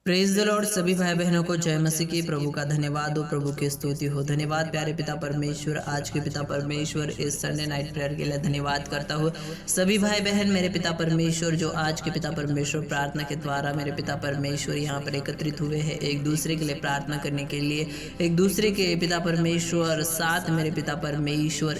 Praise the Lord. सभी भाई बहनों को जय मसीह की। प्रभु का धन्यवाद हो, प्रभु की स्तुति हो। धन्यवाद प्यारे पिता परमेश्वर, आज के पिता परमेश्वर, इस संडे नाइट प्रेयर के लिए धन्यवाद करता हूँ। सभी भाई बहन मेरे पिता परमेश्वर जो आज के पिता परमेश्वर प्रार्थना के द्वारा मेरे पिता परमेश्वर यहाँ पर एकत्रित हुए हैं एक दूसरे के लिए प्रार्थना करने के लिए, एक दूसरे के पिता परमेश्वर साथ मेरे पिता परमेश्वर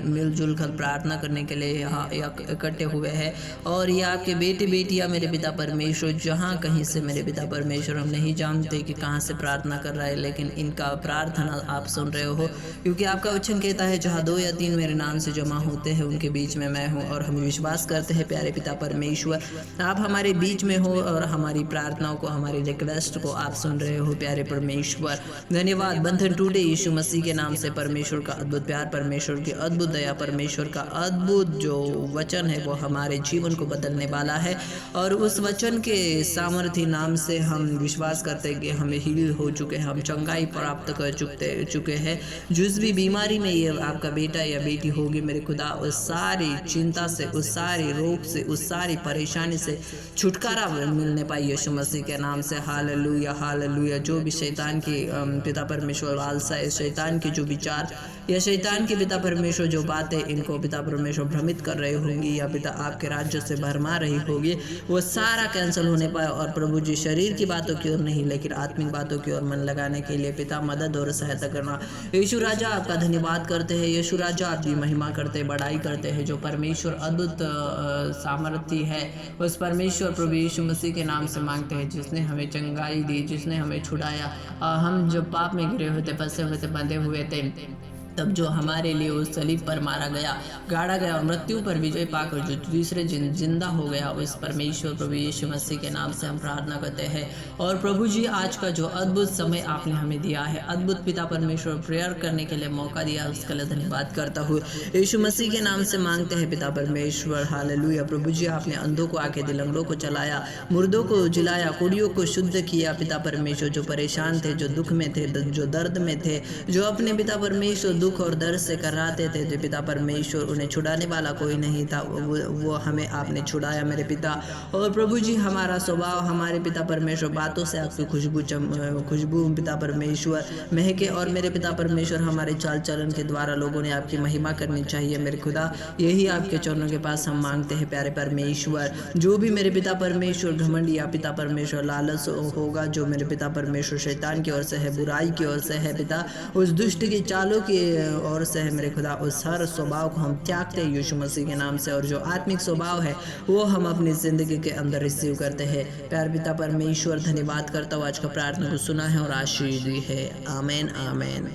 मिलजुल कर प्रार्थना करने के लिए यहाँ इकट्ठे हुए हैं। और ये आपके बेटे बेटियाँ मेरे पिता परमेश्वर जहाँ कहीं से मेरे पिता परमेश्वर हम नहीं जानते कि कहाँ से प्रार्थना कर रहा है, लेकिन इनका प्रार्थना आप सुन रहे हो, क्योंकि आपका वचन कहता है जहाँ 2 या 3 मेरे नाम से जमा होते हैं उनके बीच में मैं हूँ। और हम विश्वास करते हैं प्यारे पिता परमेश्वर आप हमारे बीच में हो और हमारी प्रार्थनाओं को, हमारी रिक्वेस्ट को आप सुन रहे हो प्यारे परमेश्वर। धन्यवाद। बंधन टूटे यीशु मसीह के नाम से। परमेश्वर का अद्भुत प्यार, परमेश्वर की अद्भुत दया, परमेश्वर का अद्भुत जो वचन है वो हमारे जीवन को बदलने वाला है। और उस वचन के सामर्थ्य नाम से हम विश्वास करते हैं कि हमें हील हो चुके हैं, हम चंगाई प्राप्त कर चुके हैं। जिस भी बीमारी में ये आपका बेटा या बेटी होगी मेरे खुदा, उस सारी चिंता से, उस सारी रोग से, उस सारी परेशानी से छुटकारा मिलने पाए यीशु मसीह के नाम से। Hallelujah hallelujah. जो भी शैतान की पिता परमेश्वर लालसा है, शैतान के जो विचार या शैतान के पिता परमेश्वर जो बातें इनको पिता परमेश्वर भ्रमित कर रहे होंगी या पिता आपके राज्य से भरमा रही होगी, वो सारा कैंसिल होने पाए। और प्रभु जी शरीर की बातों की ओर नहीं लेकिन आत्मिक बातों की ओर मन लगाने के लिए पिता मदद और सहायता करना। यीशु राजा आपका धन्यवाद करते हैं। यीशु राजा आपकी महिमा करते हैं, बड़ाई करते हैं। जो परमेश्वर अद्भुत सामर्थ्य है उस परमेश्वर प्रभु यीशु मसीह के नाम से मांगते हैं, जिसने हमें चंगाई दी, जिसने हमें छुड़ाया। हम जब पाप में गिरे हुए थे, फंसे हुए थे, बंधे हुए थे, तब जो हमारे लिए उस सलीब पर मारा गया, गाड़ा गया और मृत्यु पर विजय पाकर जो तीसरे जिंदा हो गया, उस परमेश्वर प्रभु यीशु मसीह के नाम से हम प्रार्थना करते हैं। और प्रभु जी आज का जो अद्भुत समय आपने हमें दिया है, अद्भुत पिता परमेश्वर प्रेयर करने के लिए मौका दिया, उसके लिए धन्यवाद करता हूँ। यीशु मसीह के नाम से मांगते हैं पिता परमेश्वर। हालेलुया। प्रभु जी आपने अंधों को आके दी, लंगड़ों को चलाया, मुर्दों को जिलाया, कुड़ियों को शुद्ध किया पिता परमेश्वर। जो परेशान थे, जो दुख में थे, जो दर्द में थे, जो अपने पिता परमेश्वर दुख और दर्द से कराते थे, जो पिता परमेश्वर उन्हें छुड़ाने वाला कोई नहीं था, वो हमें आपने छुड़ाया मेरे पिता। और प्रभु जी हमारा स्वभाव, हमारे पिता परमेश्वर बातों से आपकी खुशबू पिता परमेश्वर महके। और मेरे पिता परमेश्वर हमारे चाल चलन के द्वारा लोगों ने आपकी महिमा करनी चाहिए मेरे खुदा। यही आपके चरणों के पास हम मांगते हैं प्यारे परमेश्वर। जो भी मेरे पिता परमेश्वर घमंड या पिता परमेश्वर लालच होगा, जो मेरे पिता परमेश्वर शैतान की ओर से है, बुराई की ओर से है पिता, उस दुष्ट की चालों की और से है मेरे खुदा, उस हर स्वभाव को हम त्यागते हैं यीशु मसीह के नाम से। और जो आत्मिक स्वभाव है वो हम अपनी जिंदगी के अंदर रिसीव करते हैं। प्यार पिता परमेश्वर धन्यवाद करता हूँ, आज का प्रार्थना को सुना है और आशीष दी है। आमीन आमीन।